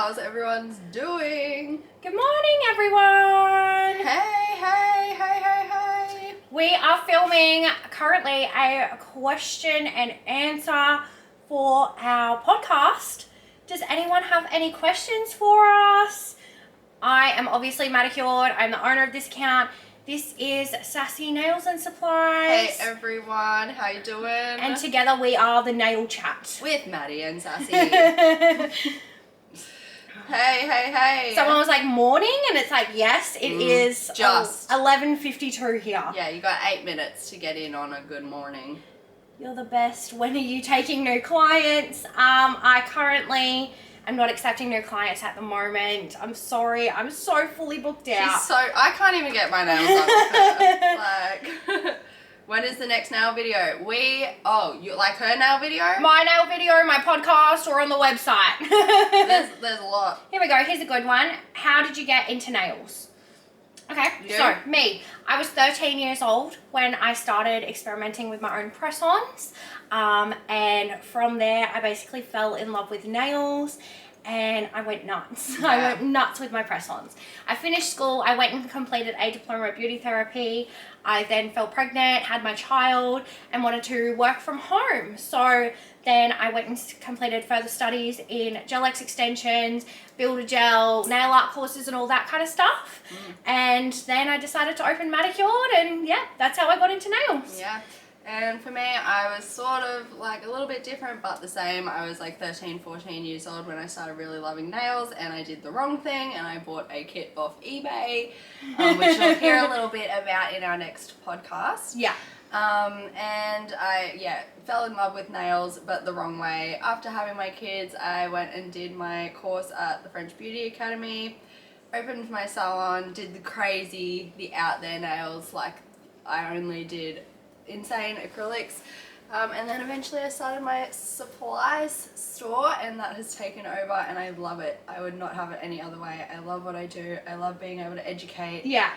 how's everyone's doing? Good morning, everyone. Hey. We are filming currently a question and answer for our podcast. Does anyone have any questions for us? I am obviously manicured. I'm the owner of this account. This is Sassy Nails and Supplies. Hey everyone, how you doing? And together we are the Nail Chat. With Madi and Sassy. Hey. Someone was like, morning? And it's like, yes, it is just 11:52 here. Yeah, you got 8 minutes to get in on a good morning. You're the best. When are you taking new clients? I currently am not accepting new clients at the moment. I'm sorry. I'm so fully booked out. I can't even get my nails done with her. Like, when is the next nail video? You like her nail video? My nail video, my podcast, or on the website. There's a lot. Here we go. Here's a good one. How did you get into nails? Okay, so me. I was 13 years old when I started experimenting with my own press-ons. And from there, I basically fell in love with nails and I went nuts. Yeah. I went nuts with my press-ons. I finished school. I went and completed a diploma of beauty therapy. I then fell pregnant, had my child, and wanted to work from home. So then I went and completed further studies in gel X extensions, builder gel, nail art courses, and all that kind of stuff. And then I decided to open Manicured, and yeah, that's how I got into nails. Yeah. And for me, I was sort of like a little bit different, but the same. I was like 13, 14 years old when I started really loving nails, and I did the wrong thing, and I bought a kit off eBay, which you'll hear a little bit about in our next podcast. Yeah. And I, fell in love with nails, but the wrong way. After having my kids, I went and did my course at the French Beauty Academy, opened my salon, did the out there nails, like I only did insane acrylics, and then eventually I started my supplies store, and that has taken over, and I love it. I would not have it any other way. I love what I do. I love being able to educate. Yeah.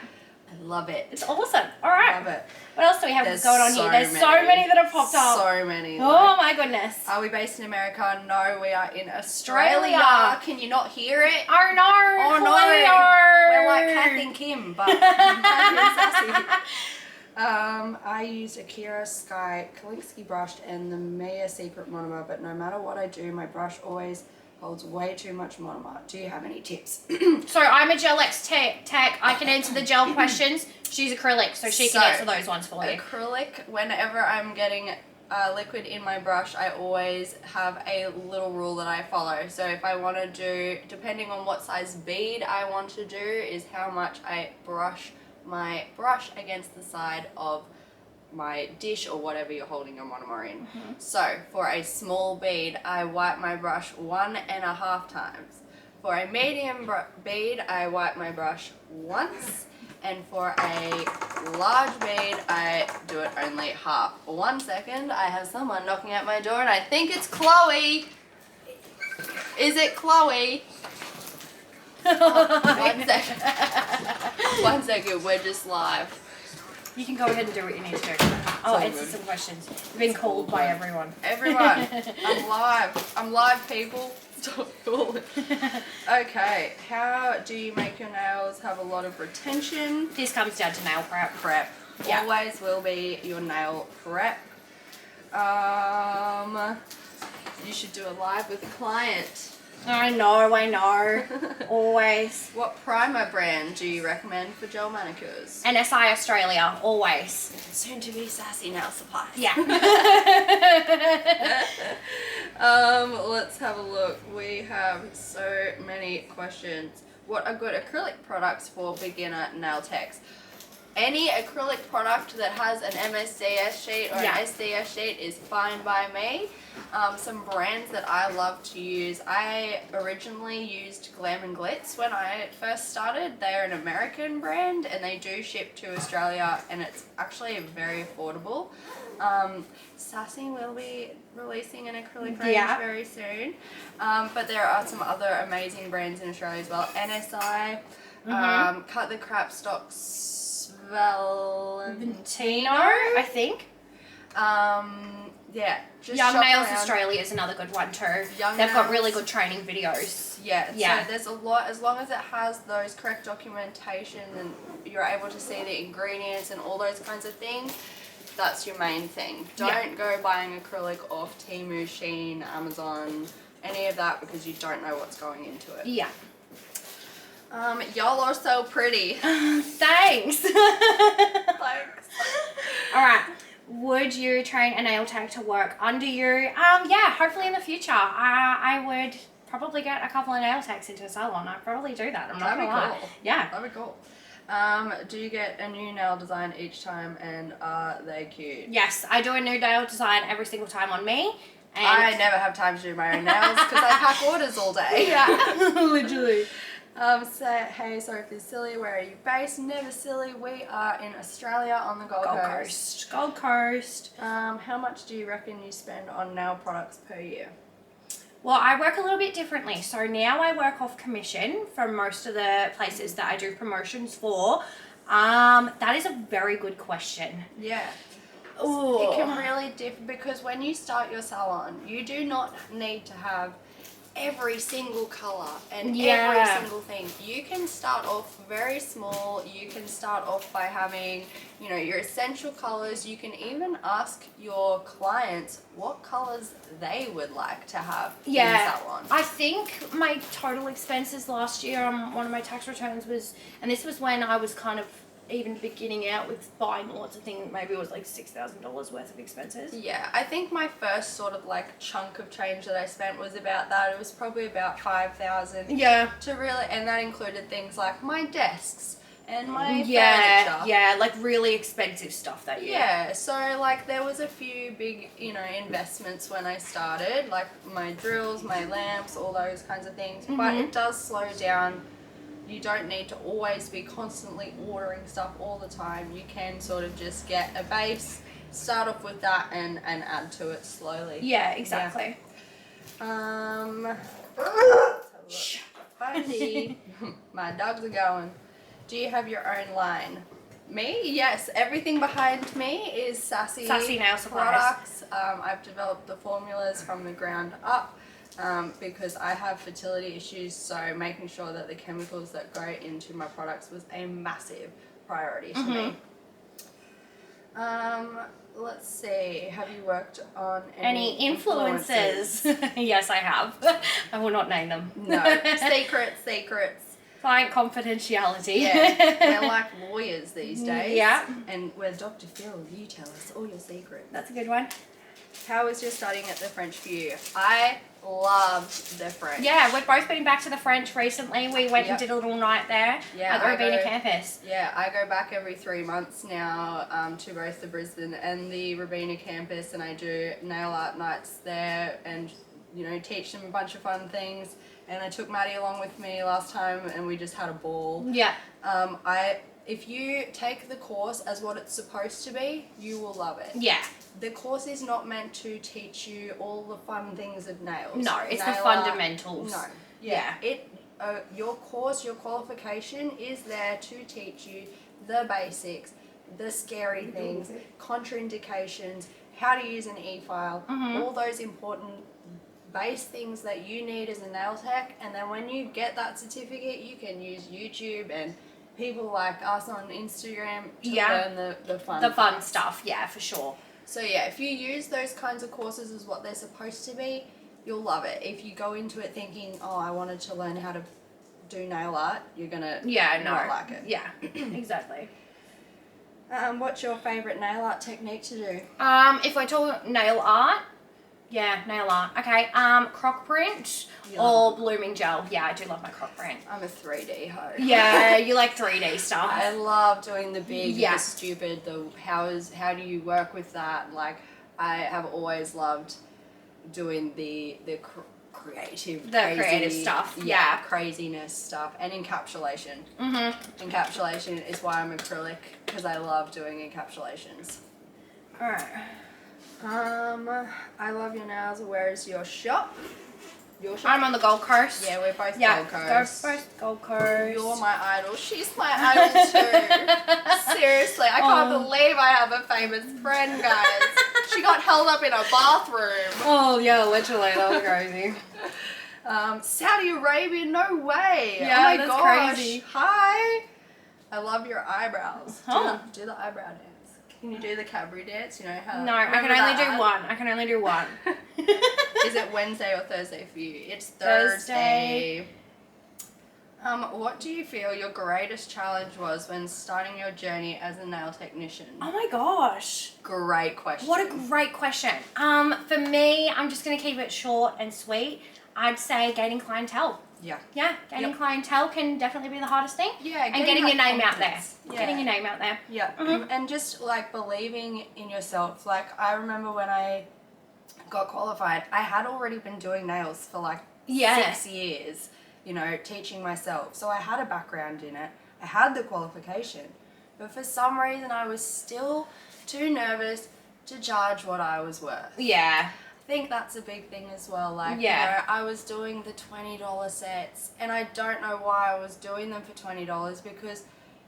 I love it. It's awesome. All right. Love it. What else do we have going on here? There's so many that have popped up. So many. Oh my goodness. Are we based in America? No, we are in Australia. Can you not hear it? Oh no. Oh no. We're like Kath and Kim, but Madi and Sassy. I used a Kira Sky Kalinsky brush and the Maya Secret monomer, but no matter what I do, my brush always holds way too much monomer. Do you have any tips? So I'm a gel X tech. I can answer the gel questions. She's acrylic, so she can answer those ones for you. Acrylic, whenever I'm getting liquid in my brush, I always have a little rule that I follow. So if I want to do, depending on what size bead I want to do, is how much I brush my brush against the side of my dish or whatever you're holding your monomer in. So for a small bead, I wipe my brush 1.5 times. For a medium bead, I wipe my brush once, and for a large bead, I do it only half. 1 second, I have someone knocking at my door, and I think it's Chloe. Is it Chloe? 1 second. 1 second, we're just live. You can go ahead and do what you need to do. I'll answer some questions. You've been called by everyone. Everyone, I'm live. I'm live, people. Stop calling. Okay, how do you make your nails have a lot of retention? This comes down to nail prep. Yeah. Always will be your nail prep. You should do a live with a client. I know. Always. What primer brand do you recommend for gel manicures? NSI Australia, always. Soon to be Sassy Nail Supplies. Yeah. Let's have a look. We have so many questions. What are good acrylic products for beginner nail techs? Any acrylic product that has an MSDS sheet or an SDS sheet is fine by me. Some brands that I love to use, I originally used Glam and Glitz when I first started. They're an American brand and they do ship to Australia, and it's actually very affordable. Sassy will be releasing an acrylic range very soon, but there are some other amazing brands in Australia as well. NSI, Cut the Crap Stocks, Valentino, I think. Yeah, just Young shop Nails around. Australia is another good one too. Young They've got Nails. really good training videos. Yeah, Yeah. so there's a lot, as long as it has those correct documentation and you're able to see the ingredients and all those kinds of things, that's your main thing. Don't go buying acrylic off Temu, Shein, Amazon, any of that, because you don't know what's going into it. Yeah. Y'all are so pretty. Thanks. Thanks. All right. Would you train a nail tech to work under you? Yeah, hopefully in the future. I would probably get a couple of nail techs into a salon. I'd probably do that. I'm not That'd gonna be lie. cool. Yeah. That'd be cool. Do you get a new nail design each time, and are they cute? Yes, I do a new nail design every single time on me. And I never have time to do my own nails because I pack orders all day. Yeah, literally. Hey, sorry if this is silly. Where are you based? Never silly. We are in Australia on the Gold Coast. Gold Coast. How much do you reckon you spend on nail products per year? Well, I work a little bit differently. So now I work off commission from most of the places that I do promotions for. That is a very good question. Yeah. Ooh. It can really differ because when you start your salon, you do not need to have every single color and every single thing. You can start off very small. You can start off by having, you know, your essential colors. You can even ask your clients what colors they would like to have in the salon. I think my total expenses last year on one of my tax returns was, and this was when I was kind of even beginning out with buying lots of things, maybe it was like $6,000 worth of expenses. Yeah, I think my first sort of like chunk of change that I spent was about that. It was probably about $5,000. Yeah. To really, and that included things like my desks and my furniture. Yeah, like really expensive stuff that year. Yeah, so like there was a few big, you know, investments when I started, like my drills, my lamps, all those kinds of things. But it does slow down. You don't need to always be constantly ordering stuff all the time. You can sort of just get a base, start off with that, and add to it slowly. Yeah, exactly. Buddy, my dogs are going. Do you have your own line? Me? Yes. Everything behind me is Sassy Nail Supplies. products. I've developed the formulas from the ground up. Because I have fertility issues, so making sure that the chemicals that go into my products was a massive priority for me. Let's see, have you worked on any influencers? Yes, I have. I will not name them. No. Secrets. Client confidentiality. Yeah, we're like lawyers these days. Yeah. And we're Dr. Phil, you tell us all your secrets. That's a good one. How was your studying at the French for you? I loved the French. Yeah, we've both been back to the French recently. We went and did a little night there at the Robina campus. Yeah, I go back every 3 months now to both the Brisbane and the Robina campus, and I do nail art nights there and, you know, teach them a bunch of fun things. And I took Maddie along with me last time and we just had a ball. Yeah. If you take the course as what it's supposed to be, you will love it. Yeah. The course is not meant to teach you all the fun things of nails. No, it's the fundamentals. No. Yeah. Your course, your qualification is there to teach you the basics, the scary things, contraindications, how to use an e-file, all those important base things that you need as a nail tech. And then when you get that certificate, you can use YouTube and people like us on Instagram to learn the fun stuff. Yeah, for sure. So yeah, if you use those kinds of courses as what they're supposed to be, you'll love it. If you go into it thinking, oh, I wanted to learn how to do nail art, you're gonna not like it. Yeah, exactly. What's your favourite nail art technique to do? If I talk nail art, nail art. Okay, croc print or blooming gel. Yeah, I do love my croc print. I'm a 3D hoe. Yeah, you like 3D stuff. I love doing the big, the stupid, how do you work with that? Like, I have always loved doing the creative stuff. Yeah, craziness stuff and encapsulation. Encapsulation is why I'm acrylic, because I love doing encapsulations. All right. I love your nails. Where is your shop? I'm on the Gold Coast. Yeah, we're both Gold Coast. Gold Coast. You're my idol. She's my idol too. Seriously, I can't believe I have a famous friend, guys. She got held up in a bathroom. Oh yeah, literally, that was crazy. Saudi Arabia, no way. Yeah, oh my that's gosh. crazy. Hi. I love your eyebrows. Oh. Do the eyebrow dance. Can you do the Cadbury dance? You know how? No, I can only do one. I can only do one. Is it Wednesday or Thursday for you? It's Thursday. What do you feel your greatest challenge was when starting your journey as a nail technician? Oh my gosh. Great question. What a great question. For me, I'm just going to keep it short and sweet. I'd say gaining clientele. Yeah. Yeah, gaining clientele can definitely be the hardest thing. Yeah, and getting your name out there. Yeah. Getting your name out there. Yeah. And just like believing in yourself. Like I remember when I got qualified, I had already been doing nails for like 6 years, you know, teaching myself. So I had a background in it. I had the qualification. But for some reason I was still too nervous to judge what I was worth. Yeah. I think that's a big thing as well. Like, Yeah. you know, I was doing the $20 sets and I don't know why I was doing them for $20 because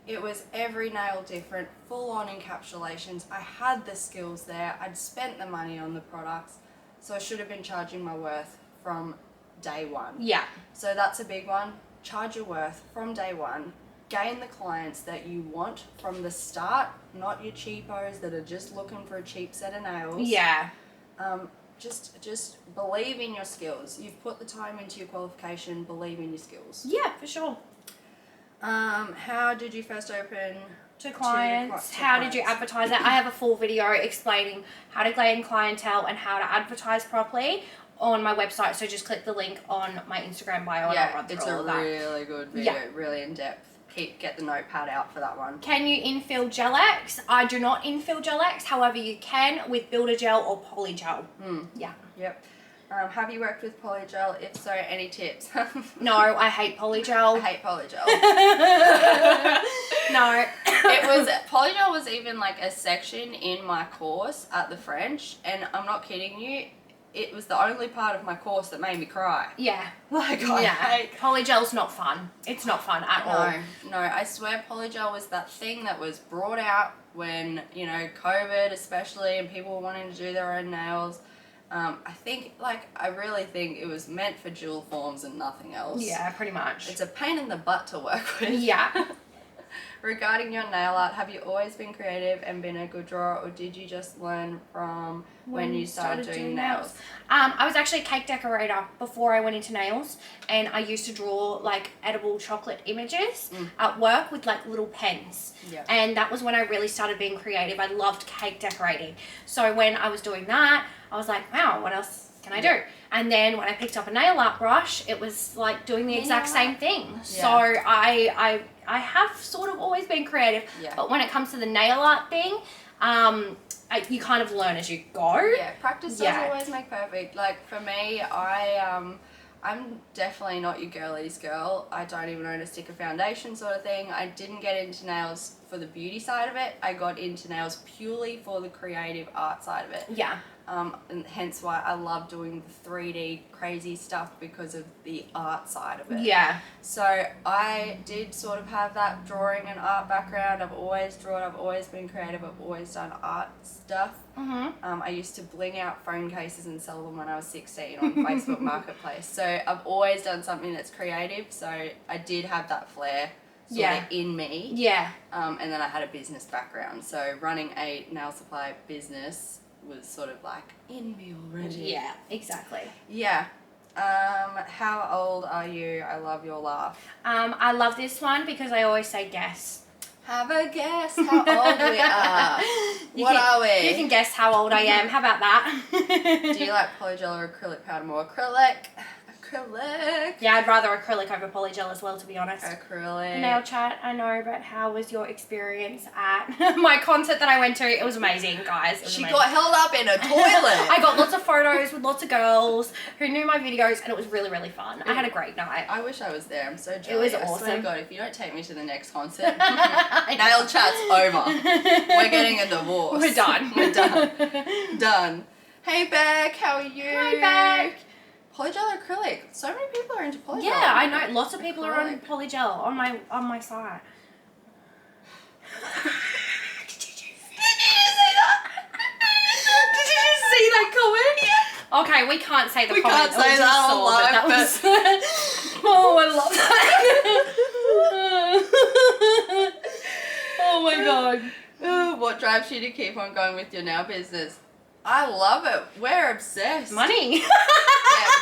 it was every nail different, full on encapsulations. I had the skills there. I'd spent the money on the products. So I should have been charging my worth from day one. Yeah. So that's a big one. Charge your worth from day one. Gain the clients that you want from the start, not your cheapos that are just looking for a cheap set of nails. Yeah. Just believe in your skills. You've put the time into your qualification, believe in your skills. Yeah, for sure. How did you first open to clients? How did you advertise it? I have a full video explaining how to gain clientele and how to advertise properly on my website. So just click the link on my Instagram bio and I'll run through all of that. It's a really good video, really in depth. Get the notepad out for that one. Can you infill gel X? I do not infill gel X, however you can with builder gel or poly gel. Yeah. Yep. Have you worked with polygel? If so, any tips? No, I hate polygel. I hate polygel. No. Polygel was even like a section in my course at the French, and I'm not kidding you, it was the only part of my course that made me cry. Yeah. Like, I hate... Polygel's not fun. It's not fun at all. No, I swear polygel was that thing that was brought out when, you know, COVID especially, and people were wanting to do their own nails. I really think it was meant for jewel forms and nothing else. Yeah, pretty much. It's a pain in the butt to work with. Yeah. Regarding your nail art, have you always been creative and been a good drawer, or did you just learn from when you started doing nails? I was actually a cake decorator before I went into nails, and I used to draw like edible chocolate images at work with like little pens. Yeah. And that was when I really started being creative. I loved cake decorating. So when I was doing that, I was like, wow, what else can I do? And then when I picked up a nail art brush, it was like doing the exact same thing. Yeah. So I have sort of always been creative, but when it comes to the nail art thing, you kind of learn as you go. Yeah, practice does always make perfect. Like for me, I'm definitely not your girlies girl. I don't even own a stick of foundation sort of thing. I didn't get into nails for the beauty side of it. I got into nails purely for the creative art side of it. Yeah. And hence why I love doing the 3D crazy stuff because of the art side of it. Yeah. So I did sort of have that drawing and art background. I've always drawn, I've always been creative, I've always done art stuff. I used to bling out phone cases and sell them when I was 16 on Facebook Marketplace. So I've always done something that's creative. So I did have that flair sort of in me. Yeah. And then I had a business background. So running a nail supply business was sort of like in me already. Yeah, exactly. Yeah. How old are you? I love your laugh. I love this one because I always say guess. Have a guess how old we are. What are we? You can guess how old I am. How about that? Do you like polygel or acrylic powder more? Acrylic. Yeah, I'd rather acrylic over polygel as well, to be honest. Acrylic. Nail chat, I know, but how was your experience at my concert that I went to? It was amazing, guys. She got held up in a toilet. I got lots of photos with lots of girls who knew my videos, and it was really, really fun. I had a great night. I wish I was there. I'm so jealous. It was awesome. I swear to God, if you don't take me to the next concert, nail chat's over. We're getting a divorce. We're done. We're done. Done. Hey, Beck. How are you? Hi, Beck. Polygel or acrylic? So many people are into polygel. Yeah, I know. Lots of people are on polygel on my site. Did you just say that? Did you Okay, we can't say the We comment can't say we just that saw, on but that live, was... Oh, I love that. Oh my god. What drives you to keep on going with your nail business? I love it. We're obsessed. Money. Yeah,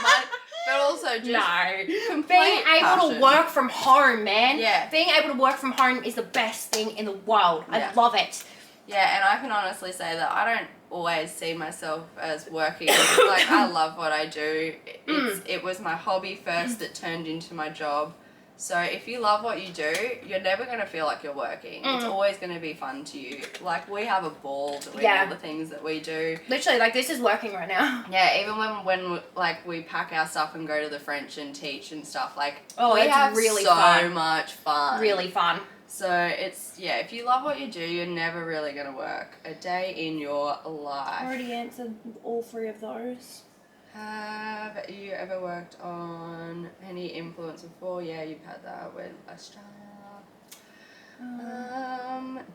money. But also just complete Being able passion. to work from home, man. Yeah. Being able to work from home is the best thing in the world. Yeah. I love it. Yeah, and I can honestly say that I don't always see myself as working. Like, I love what I do. It was my hobby first that turned into my job. So if you love what you do, you're never going to feel like you're working. It's always going to be fun to you. Like, we have a ball doing all the things that we do. Literally, like, this is working right now. Yeah, even when like, we pack our stuff and go to the French and teach and stuff, like, Oh, we it's have really so fun. much fun. Really fun. So it's, yeah, if you love what you do, you're never really going to work a day in your life. I already answered all 3 of those. Have you ever worked on any influence before? Yeah, you've had that with Australia.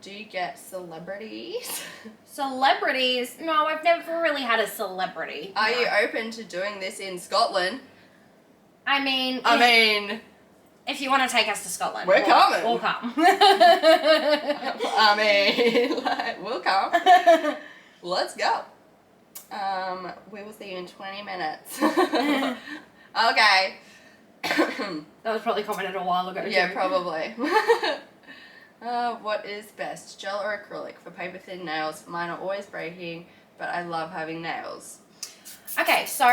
Do you get celebrities? Celebrities? No, I've never really had a celebrity. Are you open to doing this in Scotland? I mean, if you want to take us to Scotland, We're coming. We'll come. I mean, like, we'll come. Let's go. We will see you in 20 minutes. Okay. That was probably commented a while ago. Yeah, too. probably. What is best, gel or acrylic for paper thin nails? Mine are always breaking, but I love having nails. Okay, so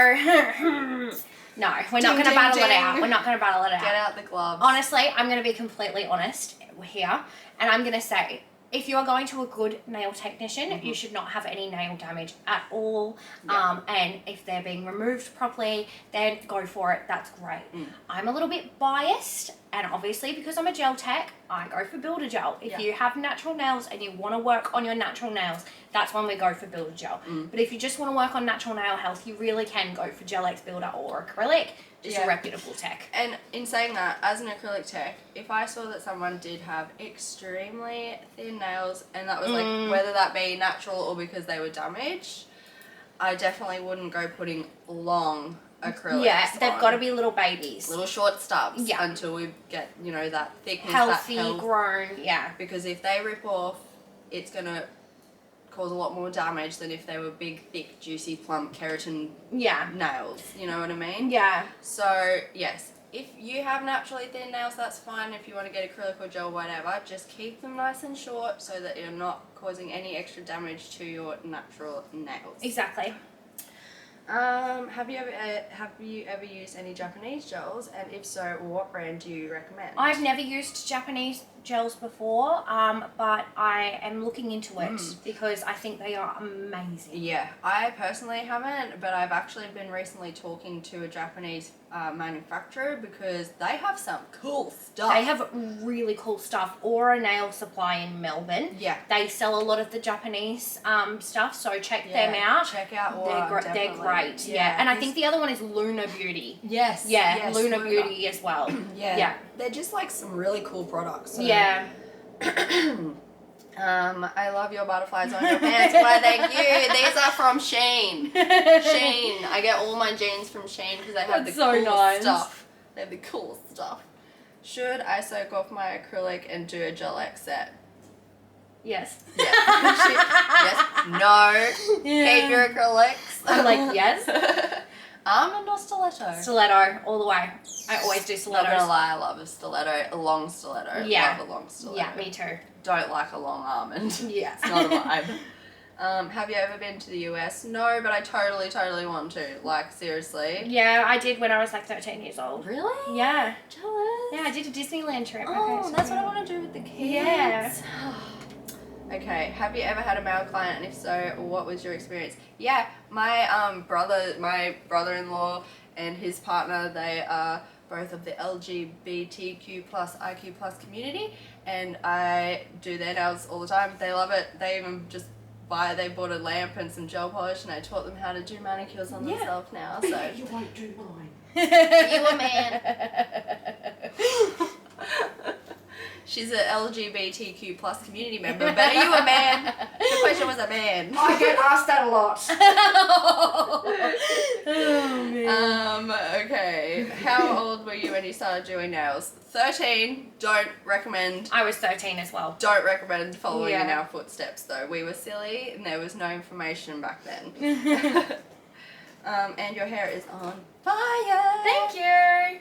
no, we're not going to battle it out. We're not going to battle it out. Get out the gloves. Honestly, I'm going to be completely honest here, and I'm going to say, if you are going to a good nail technician, you should not have any nail damage at all. Yeah. And if they're being removed properly, then go for it. That's great. I'm a little bit biased, and obviously because I'm a gel tech, I go for Builder Gel. If you have natural nails and you want to work on your natural nails, that's when we go for Builder Gel. But if you just want to work on natural nail health, you really can go for Gel X Builder or acrylic. Just a reputable tech. And in saying that, as an acrylic tech, if I saw that someone did have extremely thin nails, and that was like, whether that be natural or because they were damaged, I definitely wouldn't go putting long acrylics. Yeah, they've got to be little babies. Little short stubs until we get, you know, that thickness, healthy, that health. grown, Because if they rip off, it's going to cause a lot more damage than if they were big, thick, juicy, plump keratin nails. You know what I mean? Yeah. So, yes, if you have naturally thin nails, that's fine. If you want to get acrylic or gel, whatever, just keep them nice and short so that you're not causing any extra damage to your natural nails. Exactly. Have you ever used any Japanese gels, and if so, what brand do you recommend? I've never used Japanese gels before, but I am looking into it because I think they are amazing. Yeah, I personally haven't, but I've actually been recently talking to a Japanese manufacturer because they have some cool stuff. They have really cool stuff. Aura Nail Supply in Melbourne. Yeah. They sell a lot of the Japanese stuff, so check them out. Check out Aura. They're great. Yeah. And I think the other one is Luna Beauty. Yes. Yeah, yes, Luna Beauty as well. Yeah. They're just like some really cool products. So. Yeah. I love your butterflies on your pants. Why, thank you. These are from Shein. Shein. I get all my jeans from Shein because they have the coolest stuff. They have the coolest stuff. Should I soak off my acrylic and do a gel X set? Yes. Yes. Yes. No. Keep your acrylics. I'm like, yes. Almond or stiletto? Stiletto, all the way. I always do stilettos. Not gonna lie, I love a stiletto, a long stiletto. Yeah. Love a long stiletto. Yeah, me too. Don't like a long almond. Yeah. It's not a vibe. Have you ever been to the US? No, but I totally want to. Like, seriously. Yeah, I did when I was like 13 years old. Really? Yeah. Jealous. Yeah, I did a Disneyland trip. Oh, okay, so that's what I want to do with the kids. Yeah. Okay, have you ever had a male client, and if so, what was your experience? Yeah, my brother-in-law and his partner, they are both of the LGBTQ plus IQ plus community, and I do their nails all the time. They love it. They even just they bought a lamp and some gel polish, and I taught them how to do manicures on themselves now. So You won't do mine. you a man. She's an LGBTQ plus community member, but are you a man? The question was a man. I get asked that a lot. Oh, man. Okay. How old were you when you started doing nails? 13. Don't recommend. I was 13 as well. Don't recommend following in Yeah. our footsteps though. We were silly and there was no information back then. And your hair is on fire. Thank you.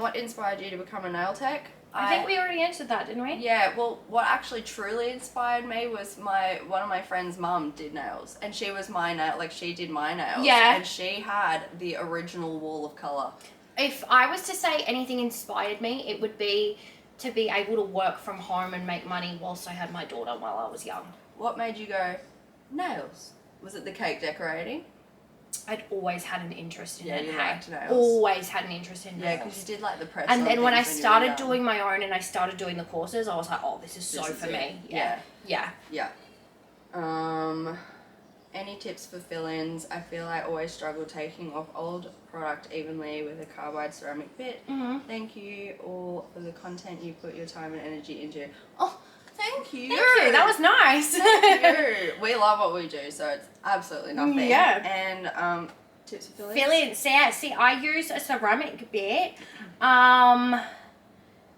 What inspired you to become a nail tech? I think we already answered that, didn't we? Yeah, well, what actually truly inspired me was one of my friend's mum did nails, and she was my nail, like she did my nails. Yeah. And she had the original wall of colour. If I was to say anything inspired me, it would be to be able to work from home and make money whilst I had my daughter while I was young. What made you go, nails? Was it the cake decorating? I'd always had an interest in Yeah, it. you hey. liked nails. Always had an interest in Yeah, nails. because you did like the press. And on then when I things you were started young. doing my own and I started doing the courses, I was like, oh, this is so This is for it. me. Yeah. Yeah. Any tips for fill-ins? I feel I always struggle taking off old product evenly with a carbide ceramic bit. Mm-hmm. Thank you all for the content you put your time and energy into. Oh, thank you. Thank you. That was nice. Thank you. We love what we do, so it's absolutely nothing. Yeah. And tips for fill-ins? Fill-ins. Yeah. See, I use a ceramic bit.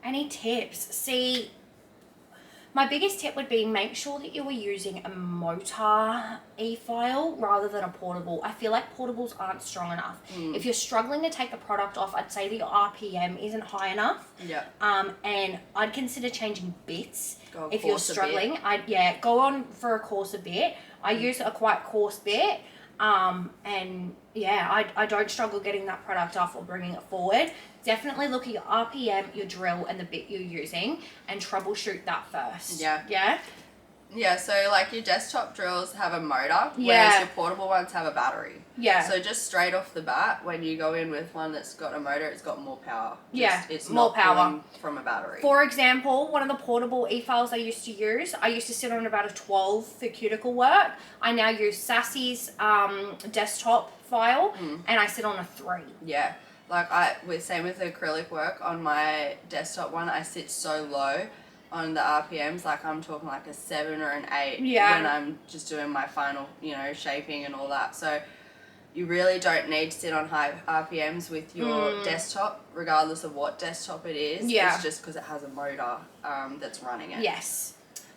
Any tips? See, my biggest tip would be make sure that you are using a motor e-file rather than a portable. I feel like portables aren't strong enough. If you're struggling to take the product off, I'd say that your RPM isn't high enough. Yeah. And I'd consider changing bits Go if you're coarse a bit. struggling. I'd go on for a coarser bit. I use a quite coarse bit. And yeah, I don't struggle getting that product off or bringing it forward. Definitely look at your RPM, your drill, and the bit you're using, and troubleshoot that first. Yeah. Yeah? Yeah, so like your desktop drills have a motor, Yeah. whereas your portable ones have a battery. Yeah. So just straight off the bat, when you go in with one that's got a motor, it's got more power. Yeah, It's more not power. pulling from a battery. For example, one of the portable e-files I used to sit on about a 12 for cuticle work. I now use Sassy's desktop file, and I sit on a 3. Yeah. Like same with the acrylic work on my desktop one, I sit so low on the RPMs, like I'm talking like a 7 or an 8 Yeah. when I'm just doing my final, shaping and all that. So you really don't need to sit on high RPMs with your desktop, regardless of what desktop it is. Yeah. It's just because it has a motor that's running it. Yes.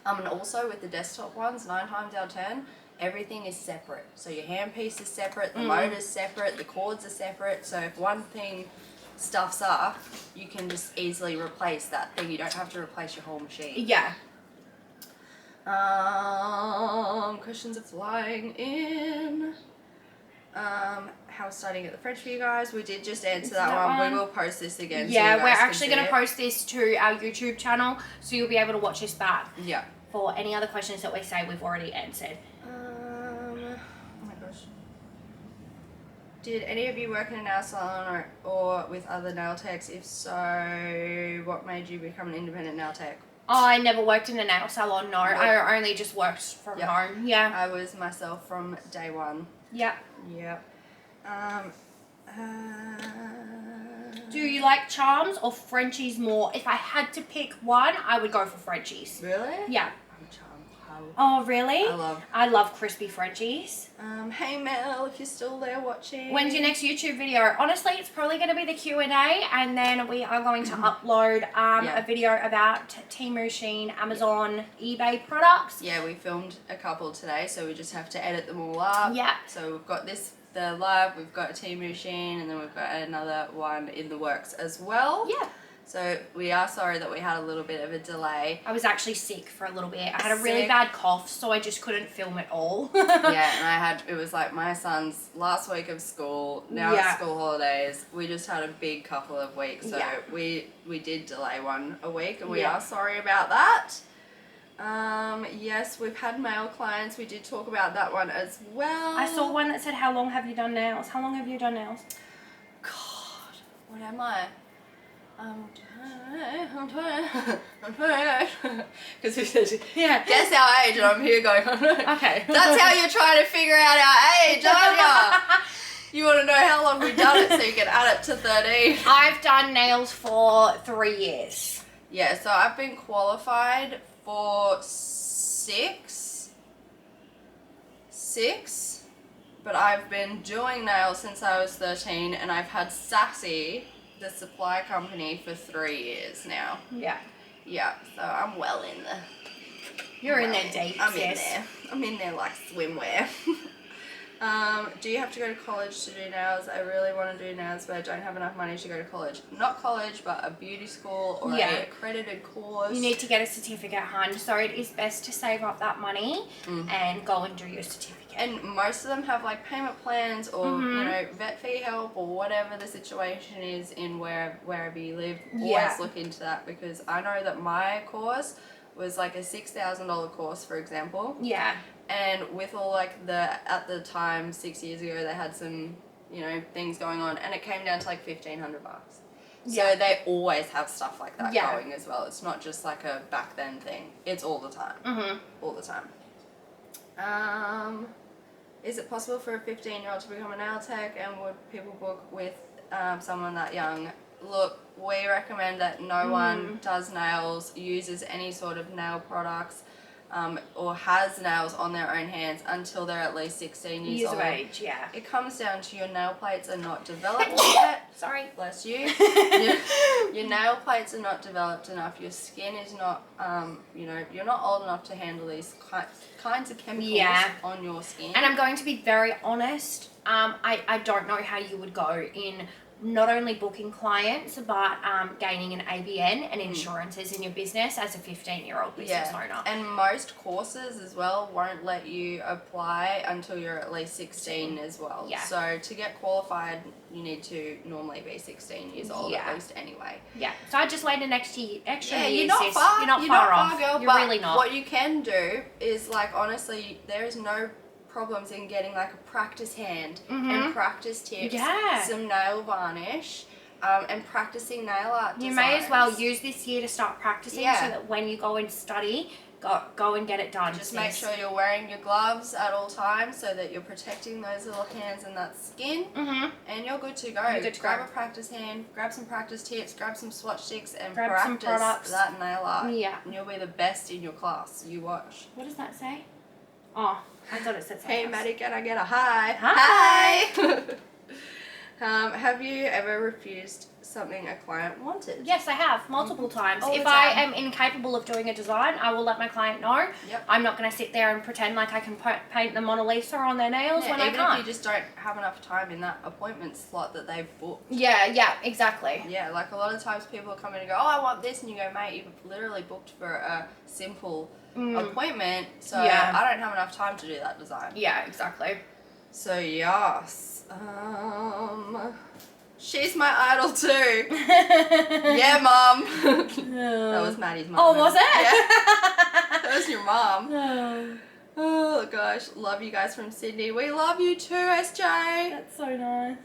And also with the desktop ones, 9 times out of 10, everything is separate. So your handpiece is separate, the motor's separate, the cords are separate. So if one thing stuffs up, you can just easily replace that thing. You don't have to replace your whole machine. Yeah. Questions are flying in. How's studying at the French for you guys? We did just answer that one. We will post this again. Yeah, so you we're guys can actually see going to it. post this to our YouTube channel, so you'll be able to watch this back. Yeah. For any other questions that we say we've already answered. Oh my gosh. Did any of you work in a nail salon or with other nail techs? If so, what made you become an independent nail tech? I never worked in a nail salon, no. I only just worked from home. Yeah. I was myself from day one. Yeah. Yep. Do you like charms or Frenchies more? If I had to pick one, I would go for Frenchies. Really? Yeah. I'm charmed. Oh, really? I love. crispy Frenchies. Hey Mel, if you're still there watching. When's your next YouTube video? Honestly, it's probably going to be the Q&A, and then we are going to upload a video about Temu, Shein, Amazon, eBay products. Yeah, we filmed a couple today, so we just have to edit them all up. Yeah. So we've got the live, we've got a Temu Shein, and then we've got another one in the works as well. Yeah. So we are sorry that we had a little bit of a delay. I was actually sick for a little bit. I had a really bad cough, so I just couldn't film it all. Yeah, and it was like my son's last week of school, now it's school holidays. We just had a big couple of weeks, so we did delay one a week, and we are sorry about that. Yes, we've had male clients. We did talk about that one as well. I saw one that said, how long have you done nails? How long have you done nails? God, what am I? I'm 28. Because we said, guess our age, and I'm here going, Okay. That's how you're trying to figure out our age, aren't you? You want to know how long we've done it so you can add it to 13. I've done nails for 3 years. Yeah, so I've been qualified for six, but I've been doing nails since I was 13, and I've had Sassy, the supply company, for 3 years now. Yeah. Yeah, so I'm well in the... You're in there deep, I'm sis. in there. I'm in there like swimwear. Do you have to go to college to do nails? I really want to do nails, but I don't have enough money to go to college. Not college, but a beauty school or a accredited course. You need to get a certificate, hun. So it is best to save up that money and go and do your certificate. And most of them have like payment plans or you know, vet fee help or whatever the situation is in wherever you live. Always look into that, because I know that my course was like a $6,000 course, for example. Yeah. And with all like at the time 6 years ago, they had some, you know, things going on, and it came down to like $1,500. So they always have stuff like that going as well. It's not just like a back then thing. It's all the time. All the time. Is it possible for a 15-year-old to become a nail tech, and would people book with someone that young? Look, we recommend that no one does nails, uses any sort of nail products, or has nails on their own hands until they're at least 16 years old. Of age, yeah. It comes down to your nail plates are not developed yet. Sorry. Bless you. Your nail plates are not developed enough. Your skin is not, you know, you're not old enough to handle these kinds of chemicals on your skin. And I'm going to be very honest. I don't know how you would go in not only booking clients, but gaining an ABN and insurances in your business as a 15-year-old business owner. And most courses as well won't let you apply until you're at least 16 as well. Yeah. So to get qualified, you need to normally be 16 years old at least anyway. Yeah. So I just wait an extra year, you're not far. You're not far off, girl, you're really not. What you can do is, like, honestly, there is no problems in getting like a practice hand and practice tips, some nail varnish, and practicing nail art designs. You may as well use this year to start practicing so that when you go and study, go and get it done. Just make sure you're wearing your gloves at all times so that you're protecting those little hands and that skin, and you're good to go. Grab a practice hand, grab some practice tips, grab some swatch sticks, and practice that nail art. Yeah. And you'll be the best in your class. You watch. What does that say? Oh, I thought it said something. Hey, Maddie, can I get a hi? Hi! Have you ever refused something a client wanted? Yes, I have, multiple times. If I am incapable of doing a design, I will let my client know. Yep. I'm not going to sit there and pretend like I can paint the Mona Lisa on their nails when I can't. Even if you just don't have enough time in that appointment slot that they've booked. Yeah, exactly. Yeah, like a lot of times people come in and go, oh, I want this, and you go, mate, you've literally booked for a simple appointment, so I don't have enough time to do that design. Yeah, exactly. So yes, she's my idol too. Yeah, Mom. That was Maddie's mom. Oh, was it? Yeah. That was your mom. Oh gosh, love you guys from Sydney. We love you too, SJ. That's so nice.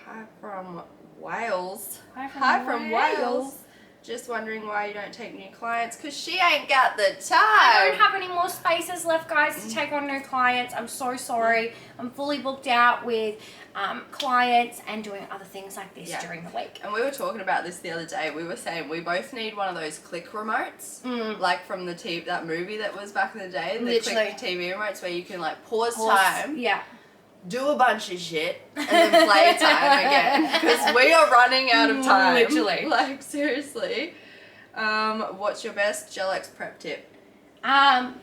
Hi from Wales. Hi from Wales. Just wondering why you don't take new clients, because she ain't got the time. I don't have any more spaces left, guys, to take on new clients. I'm so sorry. I'm fully booked out with clients and doing other things like this during the week. And we were talking about this the other day. We were saying we both need one of those click remotes, like from the that movie that was back in the day, the click TV remotes where you can like pause time. Yeah. Do a bunch of shit and then play time again, because we are running out of time. Literally. Like, seriously. What's your best Gel X prep tip? My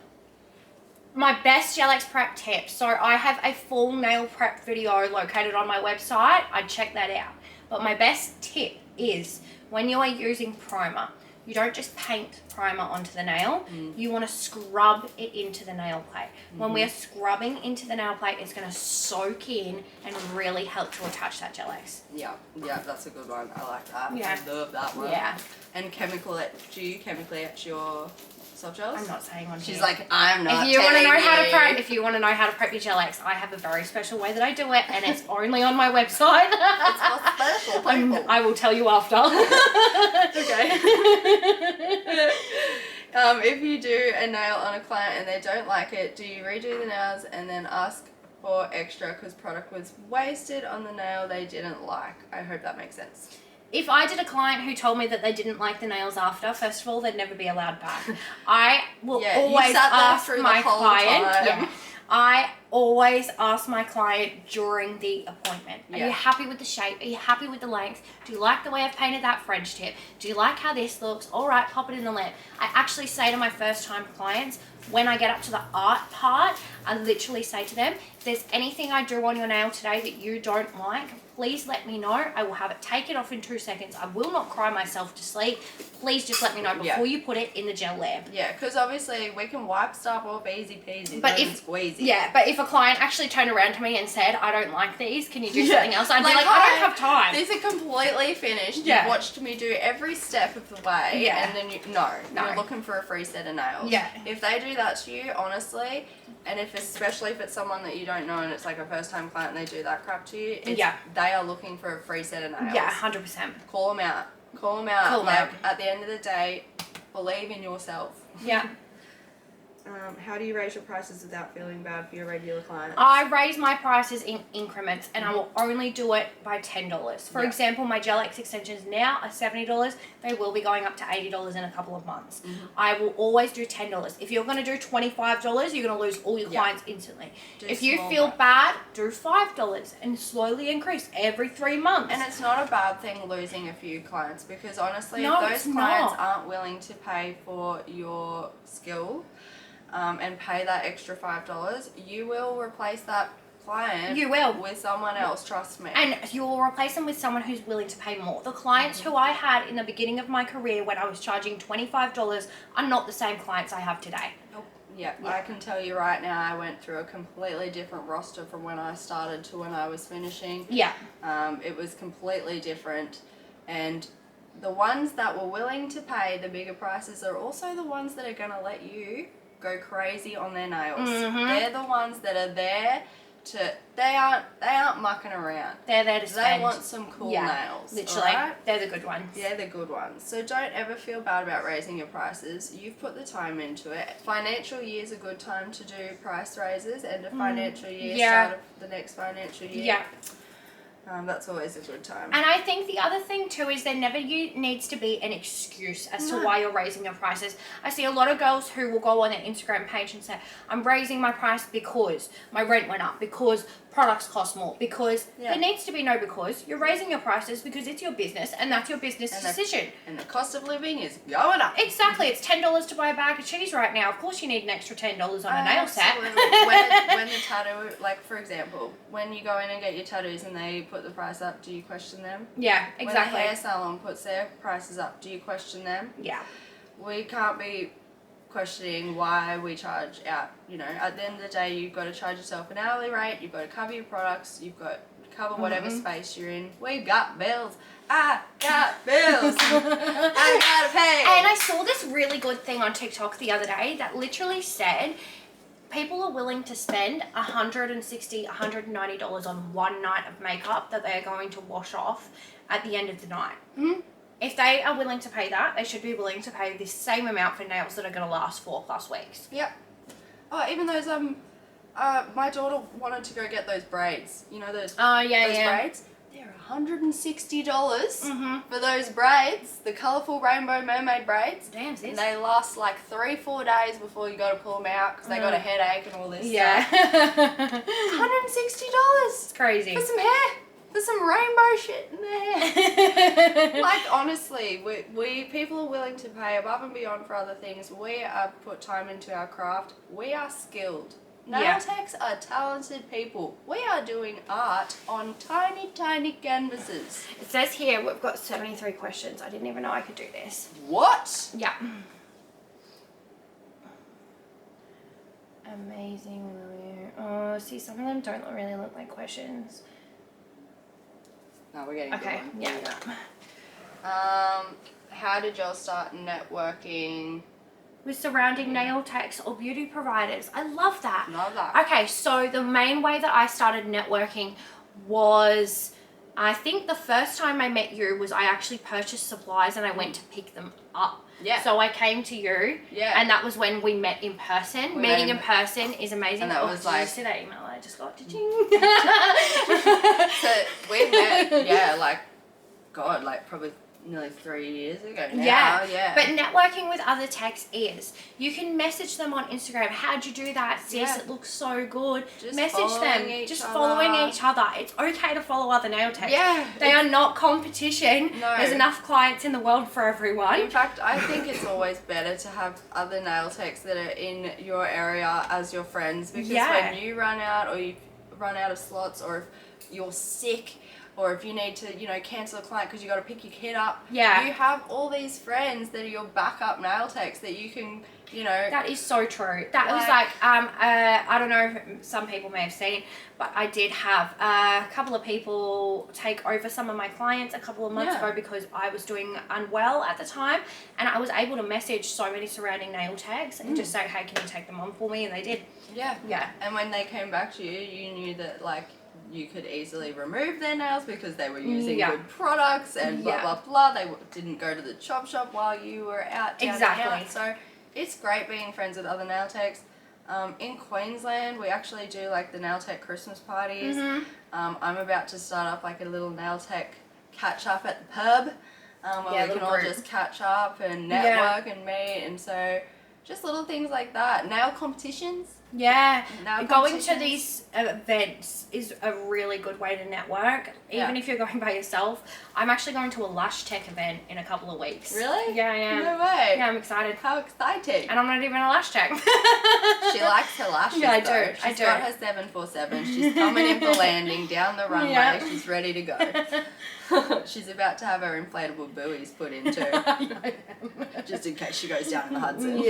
best Gel X prep tip. So I have a full nail prep video located on my website. I'd check that out. But my best tip is when you are using primer, you don't just paint primer onto the nail. You want to scrub it into the nail plate. When we are scrubbing into the nail plate, it's going to soak in and really help to attach that Gel X. Yeah, that's a good one. I like that. Yeah. I love that one. Yeah. And do you chemically etch your soft gels? I'm not saying on here. She's like, I'm not. If you want to know how to prep your Gel X, I have a very special way that I do it, and it's only on my website. It's not special. I will tell you after. Okay. If you do a nail on a client and they don't like it, do you redo the nails and then ask for extra because product was wasted on the nail they didn't like? I hope that makes sense. if I did a client who told me that they didn't like the nails after, first of all, they'd never be allowed back. I will always ask my client. Yeah, I always ask my client during the appointment, are you happy with the shape? Are you happy with the length? Do you like the way I've painted that French tip? Do you like how this looks? All right, pop it in the lamp. I actually say to my first time clients, when I get up to the art part, I literally say to them, if there's anything I drew on your nail today that you don't like, please let me know. I will have it taken off in 2 seconds. I will not cry myself to sleep. Please just let me know before you put it in the gel lamp. Yeah, because obviously we can wipe stuff off easy peasy, but squeezy. Yeah, but if a client actually turned around to me and said, I don't like these, can you do something else? I'd be like, I don't have time. These are completely finished. You've watched me do every step of the way, and then you're looking for a free set of nails. Yeah. If they do that to you, honestly, and especially if it's someone that you don't know and it's like a first time client and they do that crap to you, they are looking for a free set of nails. Yeah, 100%. Call them out. Call them out. At the end of the day, believe in yourself. Yeah. How do you raise your prices without feeling bad for your regular clients? I raise my prices in increments, and I will only do it by $10. For example, my Gel X extensions now are $70. They will be going up to $80 in a couple of months. I will always do $10. If you're going to do $25, you're going to lose all your clients instantly. If you feel bad, do $5 and slowly increase every 3 months. And it's not a bad thing losing a few clients, because honestly, if those clients aren't willing to pay for your skill, and pay that extra $5, you will replace that client with someone else, trust me. And you will replace them with someone who's willing to pay more. The clients who I had in the beginning of my career when I was charging $25 are not the same clients I have today. Yeah, I can tell you right now, I went through a completely different roster from when I started to when I was finishing. Yeah. It was completely different, and the ones that were willing to pay the bigger prices are also the ones that are going to let you go crazy on their nails. They're the ones that are there to, they aren't mucking around. They're there to spend. They want some cool nails. Literally. Right? They're the good ones. Yeah, the good ones. So don't ever feel bad about raising your prices. You've put the time into it. Financial year is a good time to do price raises, end of financial year, start of the next financial year. Yeah. That's always a good time. And I think the other thing too is there never needs to be an excuse as to why you're raising your prices. I see a lot of girls who will go on their Instagram page and say, I'm raising my price because my rent went up, because products cost more, because there needs to be no because. You're raising your prices because it's your business and that's your business decision. And the cost of living is going up. Exactly. It's $10 to buy a bag of cheese right now. Of course you need an extra $10 on a nail set. when the tattoo, like for example, when you go in and get your tattoos and they put the price up, do you question them? Yeah, exactly. When a hair salon puts their prices up, do you question them? Yeah. We can't be questioning why we charge out. You know, at the end of the day, you've got to charge yourself an hourly rate, you've got to cover your products, you've got to cover whatever space you're in. We've got bills. I got bills. I gotta pay. And I saw this really good thing on TikTok the other day that literally said people are willing to spend $160, $190 on one night of makeup that they are going to wash off at the end of the night. If they are willing to pay that, they should be willing to pay the same amount for nails that are going to last 4+ weeks. Yep. Oh, even those my daughter wanted to go get those braids. You know those braids? They're $160 for those braids, the colourful rainbow mermaid braids. Damn, sis. And they last like 3-4 days before you got to pull them out because they got a headache and all this stuff. $160. It's crazy. For some hair. For some rainbow shit in their hair. Like, honestly, we people are willing to pay above and beyond for other things. We have put time into our craft. We are skilled. Nail techs are talented people. We are doing art on tiny, tiny canvases. It says here we've got 73 questions. I didn't even know I could do this. What? Yeah. Amazing. Oh, see, some of them don't really look like questions. No, we're getting okay. Good Yeah. How did y'all start networking? With surrounding nail techs or beauty providers. I love that. Love that. Okay, so the main way that I started networking was, I think the first time I met you was I actually purchased supplies and I went to pick them up. Yeah. So I came to you. Yeah. And that was when we met in person. Meeting in person is amazing. And that was like... Did you see that email I just got? Did you? So we met, like God, like probably nearly 3 years ago now. Yeah. But networking with other techs is, you can message them on Instagram. How'd you do that? Sis, it looks so good. Just message them. Just following each other. It's okay to follow other nail techs. Yeah. They are not competition. No. There's enough clients in the world for everyone. In fact, I think it's always better to have other nail techs that are in your area as your friends, because when you run out, or you run out of slots, or if you're sick, or if you need to, you know, cancel a client because you got to pick your kid up, you have all these friends that are your backup nail techs that you can, you know. That is so true. That was like, I don't know if some people may have seen, but I did have a couple of people take over some of my clients a couple of months ago because I was doing unwell at the time, and I was able to message so many surrounding nail techs and just say, hey, can you take them on for me? And they did. Yeah. And when they came back to you, you knew that, like, you could easily remove their nails because they were using good products and blah, blah, blah. They didn't go to the chop shop while you were out. Down. So it's great being friends with other nail techs. In Queensland, we actually do, like, the nail tech Christmas parties. I'm about to start up, like, a little nail tech catch up at the pub where we can all just catch up and network and meet. And so just little things like that. Nail competitions. Going to these events is a really good way to network, even if you're going by yourself. I'm actually going to a Lush Tech event in a couple of weeks. Really? Yeah, I am. No way. Yeah, I'm excited. How exciting. And I'm not even a Lash Tech. She likes her lashes. Yeah, I do. Though. She's got her 747. She's coming in for landing down the runway. She's ready to go. She's about to have her inflatable buoys put in too. Just in case she goes down in the Hudson.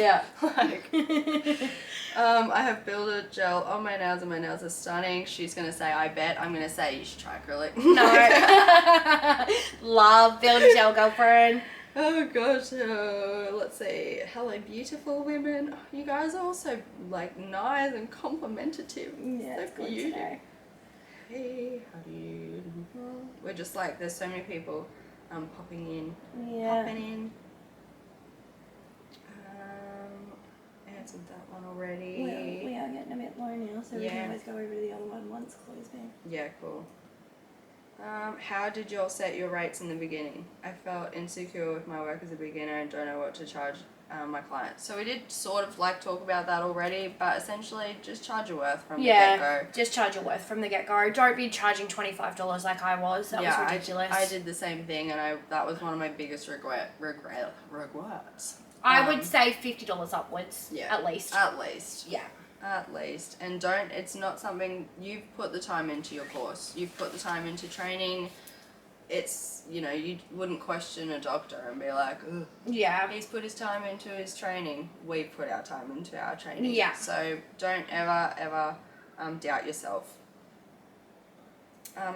I have builder gel on my nails and my nails are stunning. She's going to say, I bet. I'm going to say, you should try acrylic. No. Love builder gel, girlfriend. Oh gosh, let's see. Hello, beautiful women. You guys are all so, like, nice and complimentative. Yeah, so it's good beautiful. today. Hey, how do you? We're just like, there's so many people popping in. Popping in. Answered that one already. We are getting a bit low now, so we can always go over to the other one once closed down. Yeah, cool. How did you all set your rates in the beginning? I felt insecure with my work as a beginner and don't know what to charge my clients. So we did sort of like talk about that already, but essentially just charge your worth from the get-go. Just charge your worth from the get-go. Don't be charging $25 like I was. That was ridiculous. I did the same thing, and that was one of my biggest regrets. I would say $50 upwards, at least. At least. Yeah. At least. And it's not something, you've put the time into your course. You've put the time into training. It's, you know, you wouldn't question a doctor and be like, ugh. Yeah. He's put his time into his training. We've put our time into our training. Yeah. So don't ever doubt yourself.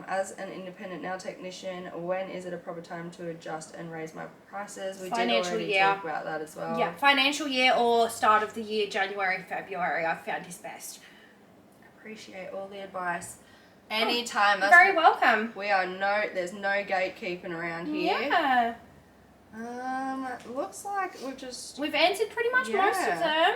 As an independent nail technician, when is it a proper time to adjust and raise my prices? We did already talk about that as well. Yeah, financial year or start of the year, January, February, I found his best. Appreciate all the advice. Anytime. You're very welcome. There's no gatekeeping around here. Yeah. Looks like we've answered pretty much most of them.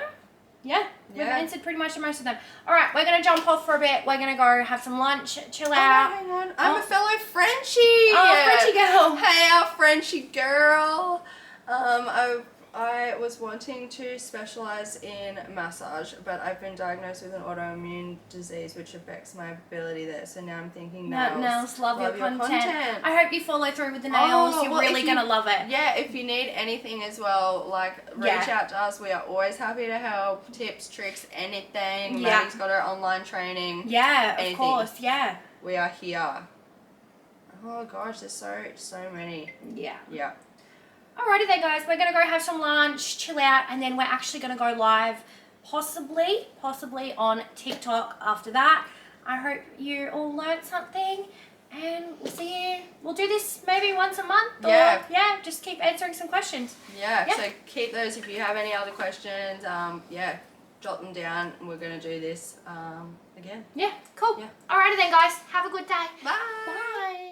Yeah, we've answered pretty much most of them. All right, we're going to jump off for a bit. We're going to go have some lunch, chill out. Oh, hang on. I'm a fellow Frenchie. Oh, Frenchie girl. Hey, our Frenchie girl. I was wanting to specialise in massage, but I've been diagnosed with an autoimmune disease which affects my ability there. So now I'm thinking nails. Love your content. I hope you follow through with the nails. You're really going to love it. Yeah, if you need anything as well, like, reach out to us. We are always happy to help. Tips, tricks, anything. Maddie's got her online training. Yeah, anything. Of course, yeah. We are here. Oh gosh, there's so many. Yeah. Yeah. Alrighty then, guys, we're going to go have some lunch, chill out, and then we're actually going to go live possibly on TikTok after that. I hope you all learned something, and we'll see you. We'll do this maybe once a month. Or, just keep answering some questions. Yeah, so keep those. If you have any other questions, jot them down, and we're going to do this again. Yeah, cool. Yeah. Alrighty then, guys, have a good day. Bye. Bye.